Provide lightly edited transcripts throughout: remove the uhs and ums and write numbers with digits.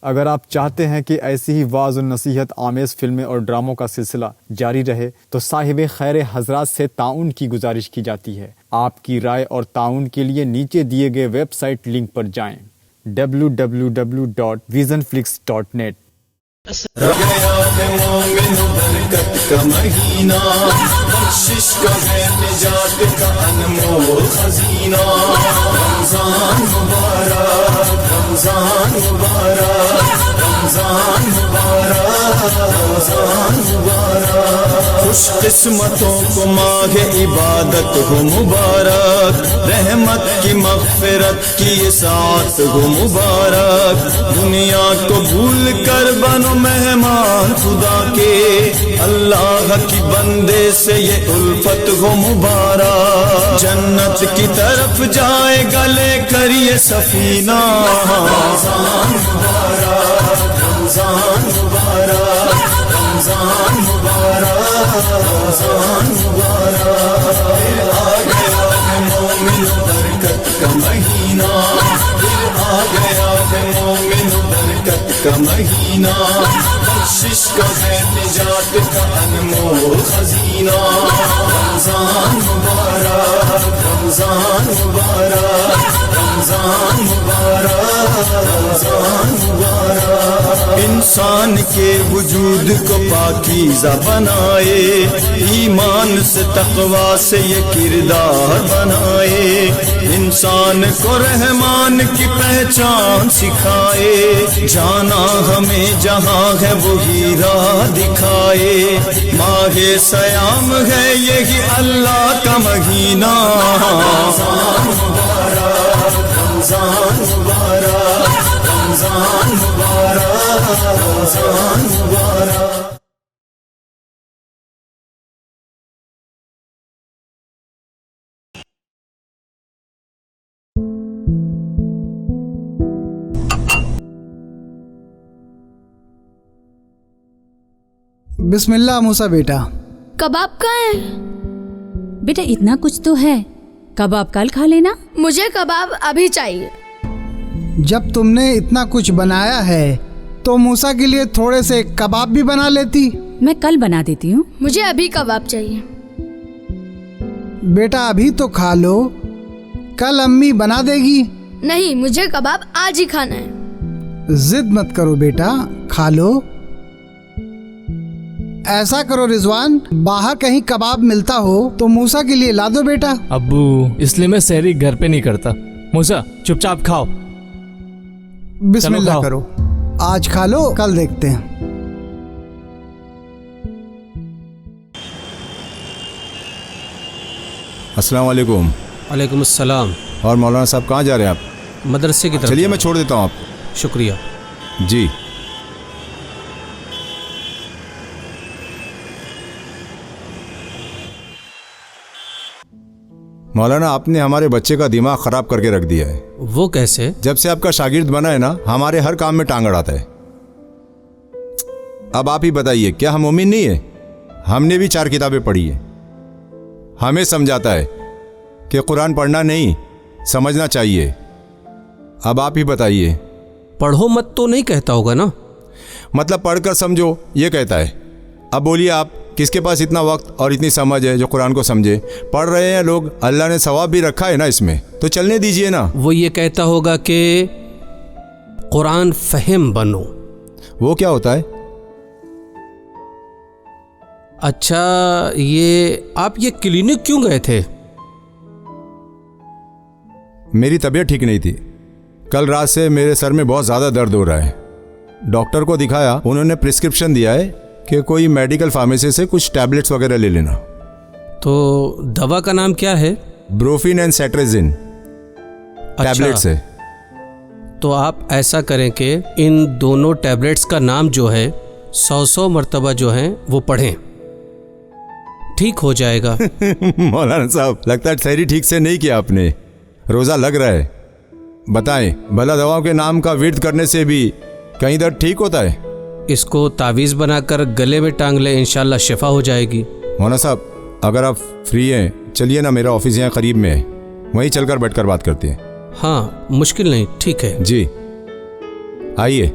अगर आप चाहते हैं कि ऐसी ही वाज़ और नसीहत आमेज़ फिल्में और ड्रामों का सिलसिला जारी रहे तो साहिब खैर हजरात से ताउन की गुजारिश की जाती है। आपकी राय और ताउन के लिए नीचे दिए गए वेबसाइट लिंक पर जाएं www.visionflix.net। गया है मोमिन बरकत का महीना, बख्शिश का है निजात का अनमोल खजीना। रमजान मुबारक, रमजान मुबारक, रमजान मुबारक, रमजान मुबारक। खुश किस्मतों को माह इबादत हो मुबारक, रहमत की मग़फ़िरत की ये साथ हो मुबारक। दुनिया को भूल कर बनो मेहमान खुदा के, अल्लाह की बंदे से ये उल्फत हो मुबारक। जन्नत की तरफ जाए गले करिए सफीना। रमजान मुबारक, रमजान मुबारक, रमजान मुबारक, रमजान मुबारक। आ गया है मोमिन बरकत का महीना, आ गया है मोमिन बरकत का महीना। बख्शिश का है निजात का अनमोल खजीना। रमजान मुबारक, रमजान मुबारक, रमजान मुबारक, रमजान मुबारक। इंसान के वजूद को पाकीज़ा बनाए, ईमान से तक़वा से ये किरदार बनाए। इंसान को रहमान की पहचान सिखाए, जाना हमें जहाँ है वही राह दिखाए। माहे सयाम है यही अल्लाह का महीना। रमजान मुबारक, रमजान मुबारक, रमजान मुबारक, रमजान मुबारक। बिस्मिल्लाह मूसा बेटा। कबाब कहाँ है? बेटा इतना कुछ तो है, कबाब कल खा लेना। मुझे कबाब अभी चाहिए। जब तुमने इतना कुछ बनाया है तो मूसा के लिए थोड़े से कबाब भी बना लेती। मैं कल बना देती हूँ। मुझे अभी कबाब चाहिए। बेटा अभी तो खा लो, कल अम्मी बना देगी। नहीं, मुझे कबाब आज ही खाना है। जिद मत करो बेटा, खा लो। ऐसा करो रिजवान, बाहर कहीं कबाब मिलता हो तो मूसा के लिए ला दो बेटा। अब्बू, इसलिए मैं सहरी घर पे नहीं करता। मूसा चुपचाप खाओ। बिस्मिल्लाह करो, आज खा लो, कल देखते हैं। अस्सलाम वालेकुम। वालेकुम अस्सलाम। और मौलाना साहब कहाँ जा रहे हैं आप? मदरसे की तरफ। चलिए मैं छोड़ देता हूँ आपको। शुक्रिया जी। मौलाना आपने हमारे बच्चे का दिमाग खराब करके रख दिया है। वो कैसे? जब से आपका शागिर्द बना है ना, हमारे हर काम में टांग अड़ाता है। अब आप ही बताइए, क्या हम मोमिन नहीं है? हमने भी 4 किताबें पढ़ी है। हमें समझाता है कि कुरान पढ़ना नहीं, समझना चाहिए। अब आप ही बताइए। पढ़ो मत तो नहीं कहता होगा ना? मतलब पढ़कर समझो ये कहता है। अब बोलिए आप, किसके पास इतना वक्त और इतनी समझ है जो कुरान को समझे? पढ़ रहे हैं लोग, अल्लाह ने सवाब भी रखा है ना इसमें, तो चलने दीजिए ना। वो ये कहता होगा कि कुरान फहम बनो। वो क्या होता है? अच्छा, ये आप ये क्लिनिक क्यों गए थे? मेरी तबीयत ठीक नहीं थी। कल रात से मेरे सर में बहुत ज़्यादा दर्द हो रहा है। डॉक्टर को दिखाया, उन्होंने प्रिस्क्रिप्शन दिया है कि कोई मेडिकल फार्मेसी से कुछ टैबलेट्स वगैरह ले लेना। तो दवा का नाम क्या है? ब्रोफिन एंड सेट्रेजिन टैबलेट्स है। तो आप ऐसा करें कि इन दोनों टैबलेट्स का नाम जो है 100 मरतबा जो है वो पढ़ें, ठीक हो जाएगा। मौलाना साहब, लगता है सहरी ठीक से नहीं किया आपने। रोज़ा लग रहा है। बताएं, भला दवाओं के नाम का विर्द करने से भी कहीं दर्द ठीक होता है? इसको तावीज़ बनाकर गले में टांग ले, इंशाल्लाह शिफा हो जाएगी। मौलाना साहब, अगर आप फ्री हैं, चलिए ना, मेरा ऑफिस यहाँ करीब में है, वहीं चलकर बैठकर बात करते हैं। हाँ, मुश्किल नहीं, ठीक है। जी आइए।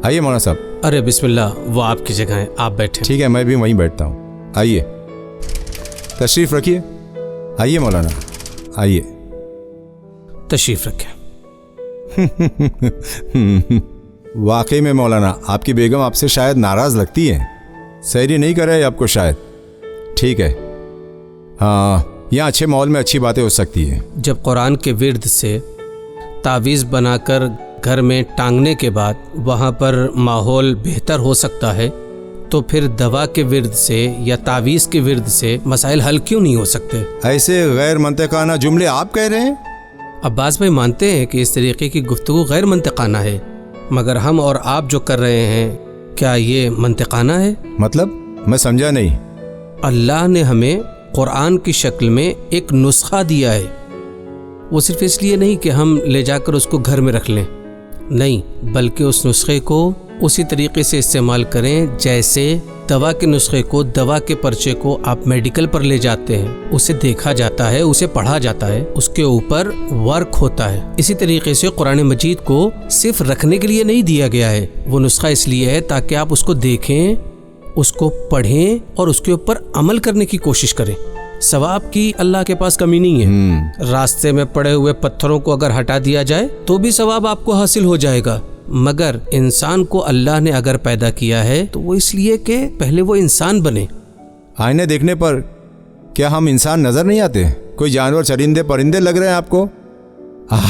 आइए मौलाना साहब। अरे बिस्मिल्लाह, वो आपकी जगह है, आप बैठे। ठीक है, मैं भी वहीं बैठता हूँ। आइए, तशरीफ़ रखिए। आइए मौलाना, आइए। तशरीफ रखें। वाकई में मौलाना, आपकी बेगम आपसे शायद नाराज़ लगती है, सहरी नहीं कर रहे आपको शायद। ठीक है, हाँ, यहाँ अच्छे माहौल में अच्छी बातें हो सकती है। जब कुरान के विर्द से तावीज़ बनाकर घर में टांगने के बाद वहाँ पर माहौल बेहतर हो सकता है, तो फिर दवा के विर्द से या तावीज़ के विर्द से मसाइल हल क्यों नहीं हो सकते? ऐसे गैर मंतकाना जुमले आप कह रहे हैं? अब्बास भाई मानते हैं कि इस तरीके की गुफ्तगू गैर मंतकाना है, मगर हम और आप जो कर रहे हैं, क्या ये मंतकाना है? मतलब मैं समझा नहीं। अल्लाह ने हमें कुरान की शक्ल में एक नुस्खा दिया है, वो सिर्फ इसलिए नहीं कि हम ले जाकर उसको घर में रख लें, नहीं, बल्कि उस नुस्खे को उसी तरीके से इस्तेमाल करें जैसे दवा के नुस्खे को, दवा के पर्चे को आप मेडिकल पर ले जाते हैं, उसे देखा जाता है, उसे पढ़ा जाता है, उसके ऊपर वर्क होता है। इसी तरीके से कुरान मजीद को सिर्फ रखने के लिए नहीं दिया गया है, वो नुस्खा इसलिए है ताकि आप उसको देखें, उसको पढ़ें और उसके ऊपर अमल करने की कोशिश करें। सवाब की अल्लाह के पास कमी नहीं है। रास्ते में पड़े हुए पत्थरों को अगर हटा दिया जाए तो भी सवाब आपको हासिल हो जाएगा, मगर इंसान को अल्लाह ने अगर पैदा किया है तो वो इसलिए कि पहले वो इंसान बने। आईने देखने पर क्या हम इंसान नजर नहीं आते? कोई जानवर, चरिंदे, परिंदे लग रहे हैं आपको?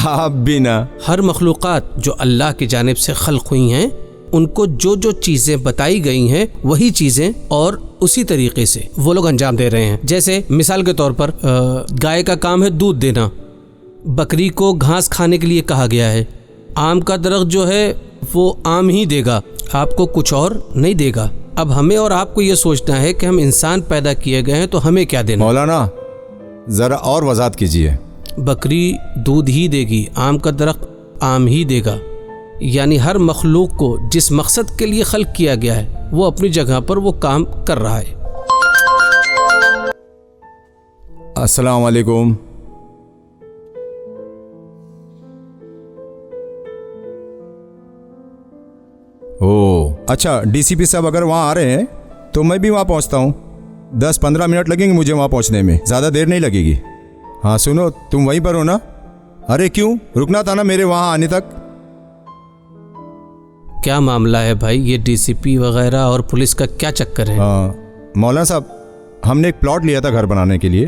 आप भी ना। हर मखलूक़ात जो अल्लाह की जानिब से खल्क हुई हैं, उनको जो जो चीज़ें बताई गई हैं वही चीज़ें और उसी तरीके से वो लोग अंजाम दे रहे हैं। जैसे मिसाल के तौर पर गाय का काम है दूध देना, बकरी को घास खाने के लिए कहा गया है, आम का दरख्त जो है वो आम ही देगा, आपको कुछ और नहीं देगा। अब हमें और आपको ये सोचना है कि हम इंसान पैदा किए गए हैं तो हमें क्या देना। मौलाना ज़रा और वजाहत कीजिए। बकरी दूध ही देगी, आम का दरख्त आम ही देगा, यानी हर मखलूक को जिस मकसद के लिए खल्क किया गया है वो अपनी जगह पर वो काम कर रहा है। अस्सलाम वालेकुम। ओह अच्छा, डीसीपी साहब अगर वहाँ आ रहे हैं तो मैं भी वहाँ पहुँचता हूँ। 10-15 मिनट लगेंगे मुझे वहाँ पहुँचने में, ज़्यादा देर नहीं लगेगी। हाँ सुनो, तुम वहीं पर हो ना? अरे क्यों, रुकना था ना मेरे वहाँ आने तक। क्या मामला है भाई, ये डीसीपी वगैरह और पुलिस का क्या चक्कर है? मौलाना साहब, हमने एक प्लॉट लिया था घर बनाने के लिए।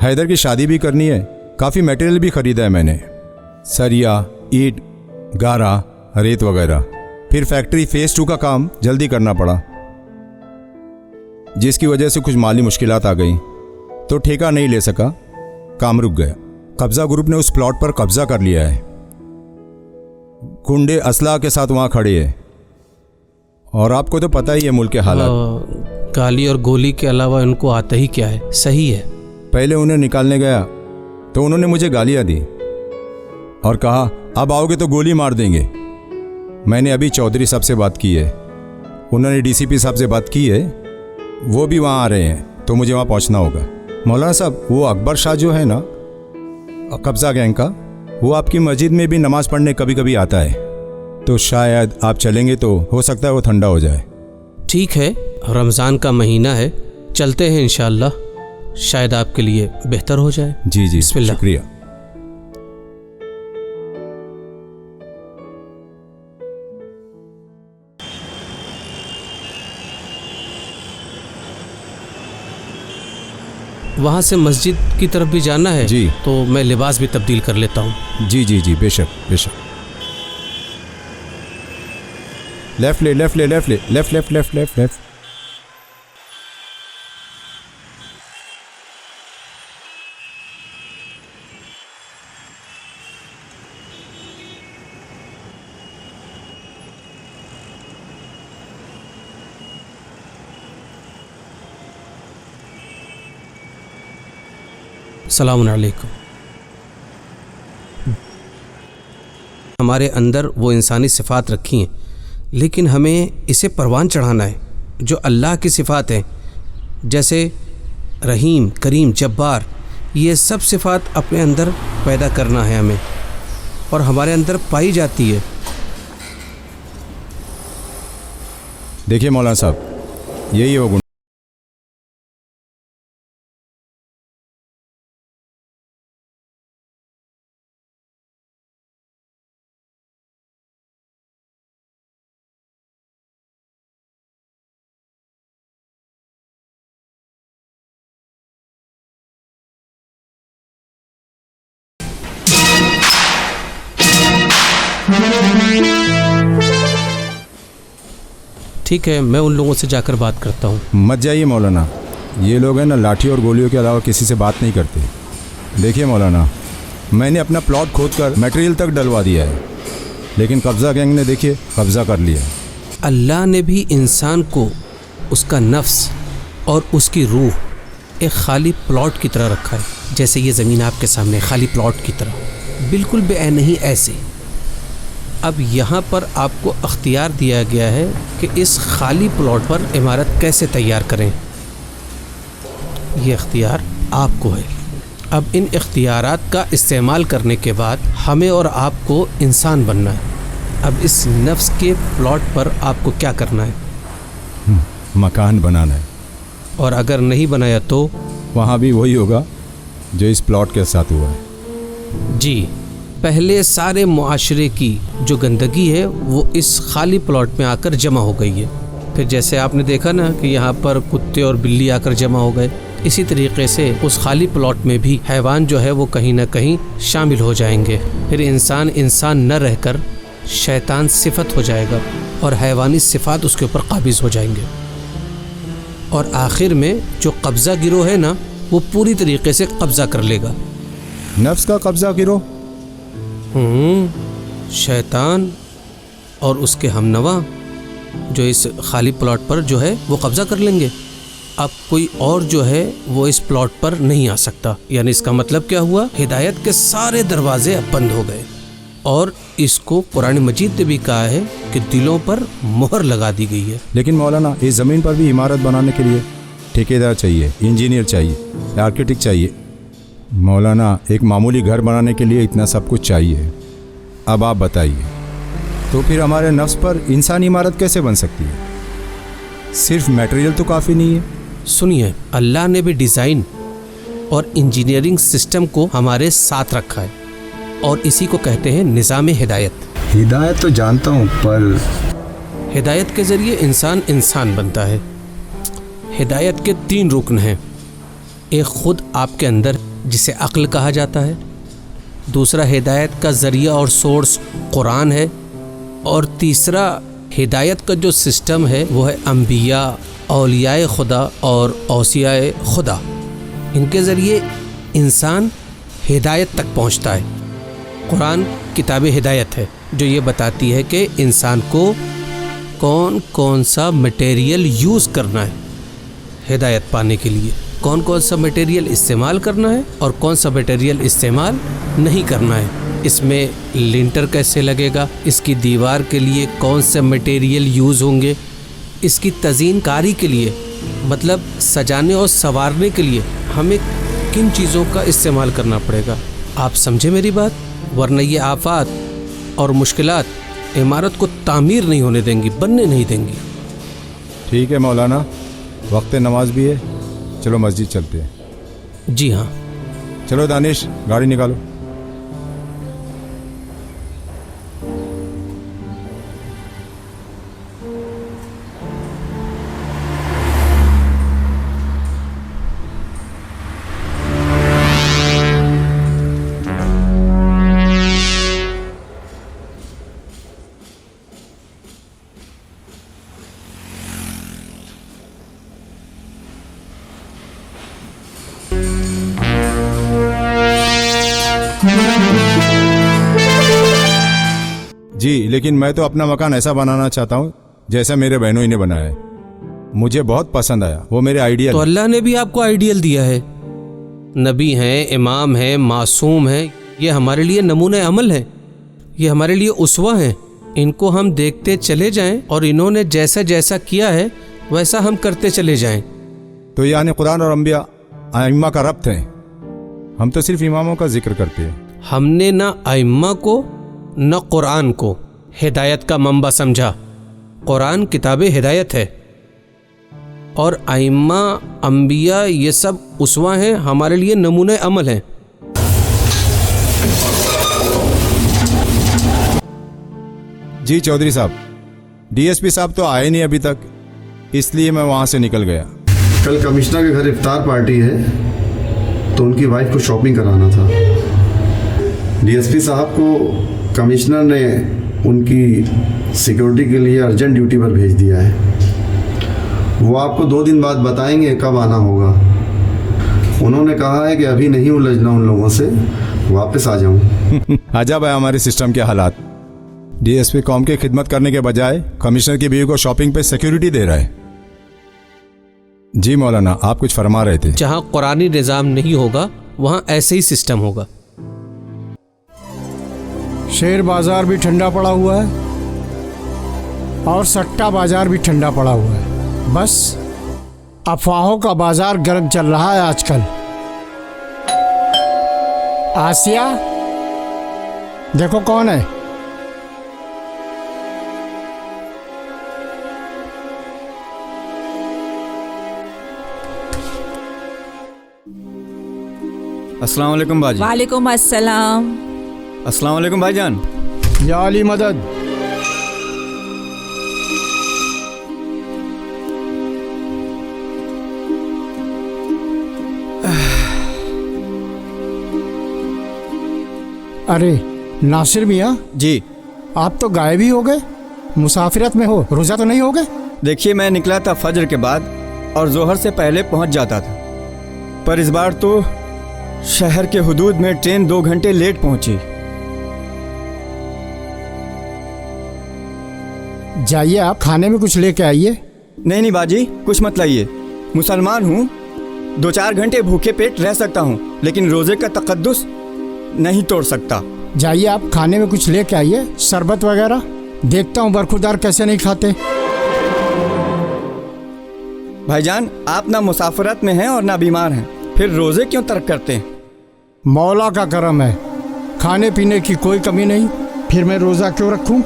हैदर की शादी भी करनी है, काफ़ी मटेरियल भी ख़रीदा है मैंने, सरिया, ईंट, गारा, रेत वगैरह। फिर फैक्ट्री फेज़ 2 का काम जल्दी करना पड़ा, जिसकी वजह से कुछ माली मुश्किलात आ गई, तो ठेका नहीं ले सका, काम रुक गया। कब्ज़ा ग्रुप ने उस प्लॉट पर कब्ज़ा कर लिया है, गुंडे असला के साथ वहाँ खड़े हैं, और आपको तो पता ही है मुल्क के हालात। गाली और गोली के अलावा उनको आता ही क्या है? सही है। पहले उन्हें निकालने गया तो उन्होंने मुझे गालियाँ दी और कहा अब आओगे तो गोली मार देंगे। मैंने अभी चौधरी साहब से बात की है, उन्होंने डीसीपी साहब से बात की है, वो भी वहाँ आ रहे हैं, तो मुझे वहाँ पहुँचना होगा। मौलाना साहब, वो अकबर शाह जो है ना कब्ज़ा गैंग का, वो आपकी मस्जिद में भी नमाज़ पढ़ने कभी कभी आता है, तो शायद आप चलेंगे तो हो सकता है वो ठंडा हो जाए। ठीक है, रमज़ान का महीना है, चलते हैं इंशाअल्लाह, शायद आपके लिए बेहतर हो जाए। जी जी, बिस्मिल्लाह। शुक्रिया। वहाँ से मस्जिद की तरफ भी जाना है जी, तो मैं लिबास भी तब्दील कर लेता हूँ। जी जी जी, बेशक बेशक। लेफ्ट ले, लेफ्ट ले, लेफ्ट ले, left left left left left. अस्सलामु अलैकुम। हमारे अंदर वो इंसानी सिफ़ात रखी हैं, लेकिन हमें इसे परवान चढ़ाना है जो अल्लाह की सिफ़ात हैं, जैसे रहीम, करीम, जब्बार, ये सब सिफ़ात अपने अंदर पैदा करना है हमें, और हमारे अंदर पाई जाती है। देखिए मौलाना साहब, यही है वो गुण। ठीक है, मैं उन लोगों से जाकर बात करता हूँ। मत जाइए मौलाना, ये लोग हैं ना लाठी और गोलियों के अलावा किसी से बात नहीं करते। देखिए मौलाना, मैंने अपना प्लॉट खोद कर मटेरियल तक डलवा दिया है, लेकिन कब्ज़ा गैंग ने देखिए कब्ज़ा कर लिया। अल्लाह ने भी इंसान को उसका नफ्स और उसकी रूह एक खाली प्लॉट की तरह रखा है। जैसे ये ज़मीन आपके सामने खाली प्लॉट की तरह, बिल्कुल बेऐन नहीं ऐसे। अब यहाँ पर आपको अख्तियार दिया गया है कि इस खाली प्लॉट पर इमारत कैसे तैयार करें। ये इख्तियार आपको है। अब इन इख्तियारात का इस्तेमाल करने के बाद हमें और आपको इंसान बनना है। अब इस नफ्स के प्लॉट पर आपको क्या करना है? मकान बनाना है। और अगर नहीं बनाया तो वहाँ भी वही होगा जो इस प्लॉट के साथ हुआ है। जी, पहले सारे मुआशरे की जो गंदगी है वो इस खाली प्लॉट में आकर जमा हो गई है। फिर जैसे आपने देखा ना कि यहाँ पर कुत्ते और बिल्ली आकर जमा हो गए, इसी तरीके से उस खाली प्लॉट में भी हैवान जो है वो कहीं ना कहीं शामिल हो जाएंगे। फिर इंसान न रहकर शैतान सिफत हो जाएगा और हैवानी सिफात उसके ऊपर काबिज हो जाएंगे। और आखिर में जो कब्ज़ा गिरोह है ना, वो पूरी तरीके से कब्ज़ा कर लेगा। नफ्स का कब्ज़ा गिरोह? शैतान और उसके हमनवा जो इस खाली प्लॉट पर जो है वो कब्ज़ा कर लेंगे। अब कोई और जो है वो इस प्लॉट पर नहीं आ सकता। यानी इसका मतलब क्या हुआ? हिदायत के सारे दरवाजे अब बंद हो गए। और इसको कुरान मजीद ने भी कहा है कि दिलों पर मोहर लगा दी गई है। लेकिन मौलाना, इस ज़मीन पर भी इमारत बनाने के लिए ठेकेदार चाहिए, इंजीनियर चाहिए, आर्किटेक्ट चाहिए। मौलाना, एक मामूली घर बनाने के लिए इतना सब कुछ चाहिए। अब आप बताइए, तो फिर हमारे नफ्स पर इंसानी इमारत कैसे बन सकती है? सिर्फ मटेरियल तो काफ़ी नहीं है। सुनिए, अल्लाह ने भी डिज़ाइन और इंजीनियरिंग सिस्टम को हमारे साथ रखा है और इसी को कहते हैं निज़ाम हिदायत। हिदायत तो जानता हूँ, पर हिदायत के ज़रिए इंसान बनता है। हिदायत के 3 रुकन हैं। एक खुद आपके अंदर जिसे अक्ल कहा जाता है, दूसरा हिदायत का ज़रिया और सोर्स कुरान है, और तीसरा हिदायत का जो सिस्टम है वो है अम्बिया, औलियाए खुदा और औसियाए खुदा। इनके ज़रिए इंसान हिदायत तक पहुंचता है। कुरान किताब हिदायत है जो ये बताती है कि इंसान को कौन कौन सा मटेरियल यूज़ करना है हिदायत पाने के लिए, कौन कौन सा मटेरियल इस्तेमाल करना है और कौन सा मटेरियल इस्तेमाल नहीं करना है। इसमें लिंटर कैसे लगेगा, इसकी दीवार के लिए कौन से मटेरियल यूज़ होंगे, इसकी तज़ीन कारी के लिए मतलब सजाने और संवारने के लिए हमें किन चीज़ों का इस्तेमाल करना पड़ेगा। आप समझे मेरी बात? वरना ये आफात और मुश्किलात इमारत को तामीर नहीं होने देंगी, बनने नहीं देंगी। ठीक है मौलाना, वक्त नमाज भी है, चलो मस्जिद चलते हैं। जी हाँ, चलो दानिश, गाड़ी निकालो। जी, लेकिन मैं तो अपना मकान ऐसा बनाना चाहता हूँ जैसा मेरे बहनों ही ने बनाया है। मुझे बहुत पसंद आया, वो मेरे आइडियल। तो अल्लाह ने भी आपको आइडियल दिया है। नबी हैं, इमाम हैं, मासूम हैं, ये हमारे लिए नमूने अमल है, ये हमारे लिए उसवा हैं। इनको हम देखते चले जाएं और इन्होंने जैसा जैसा किया है वैसा हम करते चले जाएं। तो यानी कुरान और अम्बिया आइम्मा का रब्त है। हम तो सिर्फ इमामों का जिक्र करते हैं। हमने ना आइम्मा को न कुरान को हिदायत का मंबा समझा, कुरान किताब हिदायत है और आइम्मा अंबिया ये सब उसवा हैं, हमारे लिए नमूने अमल हैं। जी चौधरी साहब, डीएसपी साहब तो आए नहीं अभी तक, इसलिए मैं वहाँ से निकल गया। कल कमिश्नर के घर इफ्तार पार्टी है तो उनकी वाइफ को शॉपिंग कराना था। डीएसपी साहब को कमिश्नर ने उनकी सिक्योरिटी के लिए अर्जेंट ड्यूटी पर भेज दिया है। वो आपको 2 दिन बाद बताएंगे कब आना होगा। उन्होंने कहा है कि अभी नहीं उलझना उन लोगों से, वापस आ जाऊं। अजब है हमारे सिस्टम के हालात। डीएसपी कौम की खिदमत करने के बजाय कमिश्नर की बीवी को शॉपिंग पे सिक्योरिटी दे रहा है। जी मौलाना, आप कुछ फरमा रहे थे। जहाँ कुरानी निज़ाम नहीं होगा वहाँ ऐसे ही सिस्टम होगा। शेयर बाजार भी ठंडा पड़ा हुआ है और सट्टा बाजार भी ठंडा पड़ा हुआ है। बस अफवाहों का बाजार गर्म चल रहा है आजकल। आसिया, देखो कौन है। अस्सलाम वालेकुम बाजी। वालेकुम अस्सलाम। अस्सलाम वालेकुम भाईजान। या अली मदद। अरे नासिर मियाँ जी, आप तो गायब ही हो गए। मुसाफिरत में हो, रोज़ा तो नहीं हो गए? देखिए मैं निकला था फजर के बाद और जोहर से पहले पहुंच जाता था, पर इस बार तो शहर के हुदूद में ट्रेन 2 घंटे लेट पहुंची। जाइए, आप खाने में कुछ लेके आइए। नहीं नहीं बाजी, कुछ मत लाइए। मुसलमान हूँ, 2-4 घंटे भूखे पेट रह सकता हूँ, लेकिन रोजे का तकद्दुस नहीं तोड़ सकता। जाइए, आप खाने में कुछ लेके आइए, शरबत वगैरह। देखता हूँ बरखुरदार कैसे नहीं खाते। भाईजान, आप ना मुसाफरत में हैं और ना बीमार हैं, फिर रोजे क्यों तर्क करते हैं? मौला का करम है, खाने पीने की कोई कमी नहीं, फिर मैं रोज़ा क्यों रखूं?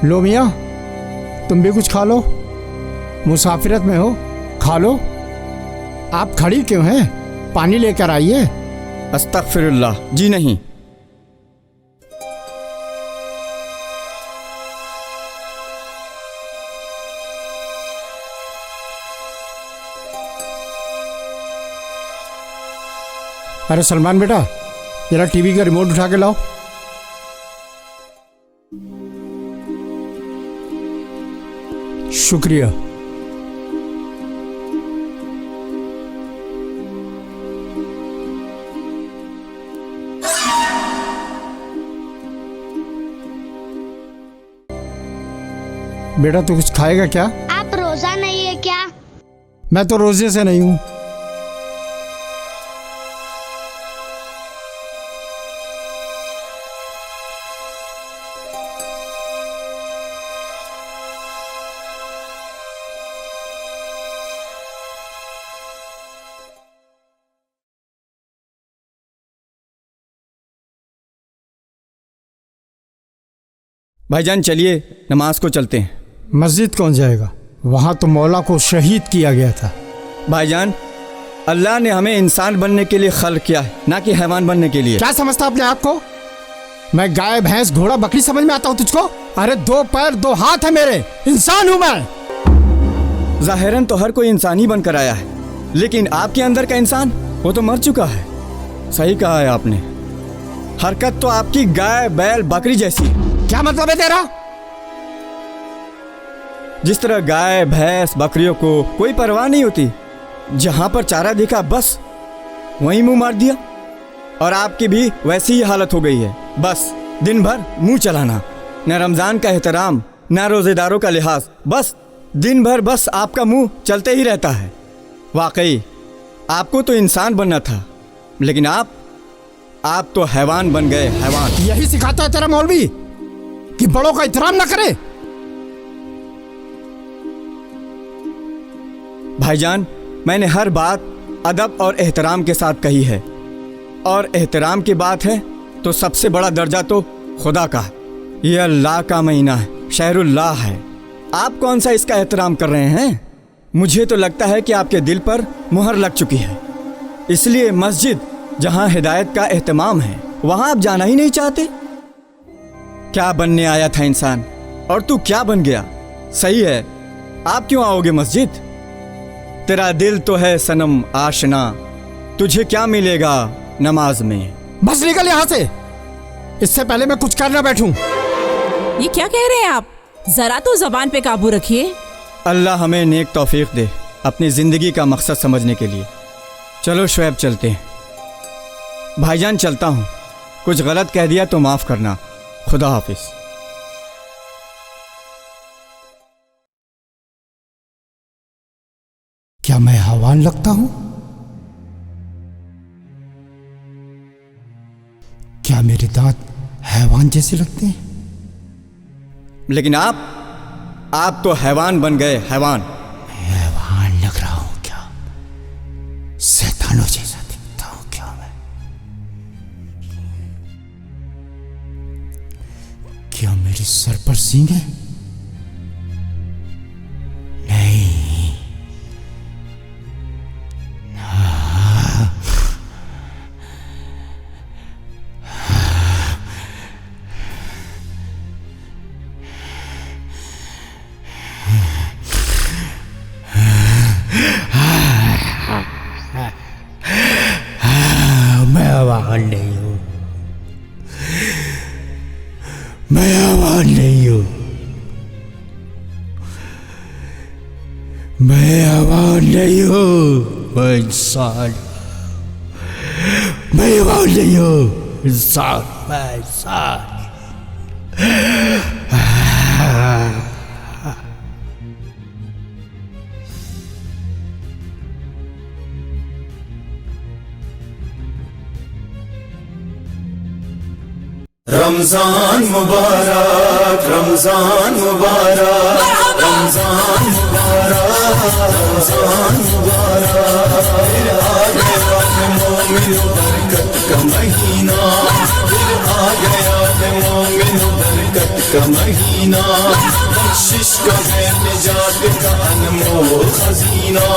लो मियाँ, तुम भी कुछ खा लो। मुसाफिरत में हो, खा लो। आप खड़ी क्यों हैं? पानी लेकर आइए। अस्तगफिरुल्लाह, जी नहीं। अरे सलमान बेटा, जरा टीवी का रिमोट उठा के लाओ। शुक्रिया। बेटा तू कुछ खाएगा क्या? आप रोजा नहीं है क्या? मैं तो रोजे से नहीं हूं। भाईजान चलिए, नमाज को चलते हैं। मस्जिद कौन जाएगा? वहां तो मौला को शहीद किया गया था। भाईजान, अल्लाह ने हमें इंसान बनने के लिए खल्क किया है, ना कि हैवान बनने के लिए। क्या समझता अपने आप को? मैं गाय, भैंस, घोड़ा, बकरी समझ में आता हूँ तुझको? अरे 2 पैर 2 हाथ है मेरे, इंसान हूं मैं। जाहिरन तो हर कोई इंसान ही बनकर आया है, लेकिन आपके अंदर का इंसान वो तो मर चुका है। सही कहा है आपने। हरकत तो आपकी गाय, बैल, बकरी जैसी। क्या मतलब है तेरा? जिस तरह गाय, भैंस, बकरियों को कोई परवाह नहीं होती, जहां पर चारा दिखा बस वहीं मुंह मार दिया, और आपकी भी वैसी ही हालत हो गई है। बस दिन भर मुंह चलाना, न रमजान का एहतराम, न रोजेदारों का लिहाज, बस दिन भर बस आपका मुंह चलते ही रहता है। वाकई आपको तो इंसान बनना था, लेकिन आप तो हैवान बन गए, हैवान। यही सिखाता है तेरा मौलवी कि बड़ों का एहतराम ना करे। भाईजान, मैंने हर बात अदब और एहतराम के साथ कही है, और एहतराम की बात है तो सबसे बड़ा दर्जा तो खुदा का है। ये अल्लाह का महीना है, शहरुल्लाह है। आप कौन सा इसका एहतराम कर रहे हैं? मुझे तो लगता है कि आपके दिल पर मुहर लग चुकी है, इसलिए मस्जिद जहां हिदायत का एहतमाम है वहां आप जाना ही नहीं चाहते। क्या बनने आया था इंसान और तू क्या बन गया? सही है, आप क्यों आओगे मस्जिद? तेरा दिल तो है सनम आशना, तुझे क्या मिलेगा नमाज में? बस निकल यहाँ से, इससे पहले मैं कुछ करना बैठूं। ये क्या कह रहे हैं आप? जरा तो जबान पे काबू रखिए। अल्लाह हमें नेक तौफीक दे अपनी ज़िंदगी का मकसद समझने के लिए। चलो शुएब चलते हैं। भाईजान चलता हूँ, कुछ गलत कह दिया तो माफ़ करना। खुदा हाफिज़। क्या मैं हैवान लगता हूं? क्या मेरे दांत हैवान जैसे लगते हैं? लेकिन आप तो हैवान बन गए, हैवान। हैवान लग रहा हूं क्या? शैतानों जैसा दिखता हूं क्या मैं? क्या मेरे सर पर सींग है? नहीं। मैं हैवान नहीं हूं, मैं हैवान नहीं हूं, मैं हैवान नहीं हूं, मैं इंसान, मैं हैवान नहीं हूं, इंसान, मैं इंसान। रमजान मुबारक, रमजान मुबारक, रमजान मुबारक, रमजान मुबारक। फिर आ गया है मोमिनो बरकत का महीना, फिर आ गया है मोमिनो बरकत का महीना। बख्शिश का है निजात का अनमोल खजीना।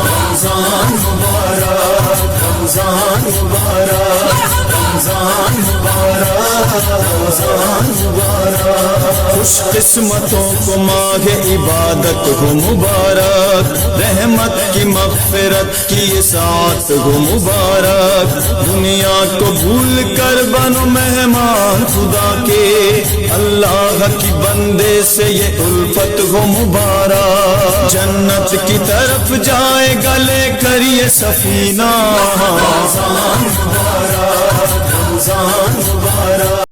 रमजान मुबारक, रमजान मुबारक, रमजान मुबारक, रमजान मुबारक। खुश किस्मतों को माहे इबादत हो मुबारक, रहमत की मग़फ़िरत की साथ हो मुबारक। दुनिया को भूल कर बनो मेहमान खुदा के, अल्लाह की बंदे से ये उल्फत हो मुबारक। जन्नत की तरफ जाए गले कर ये सफीना। रमजान मुबारक, रमजान मुबारक।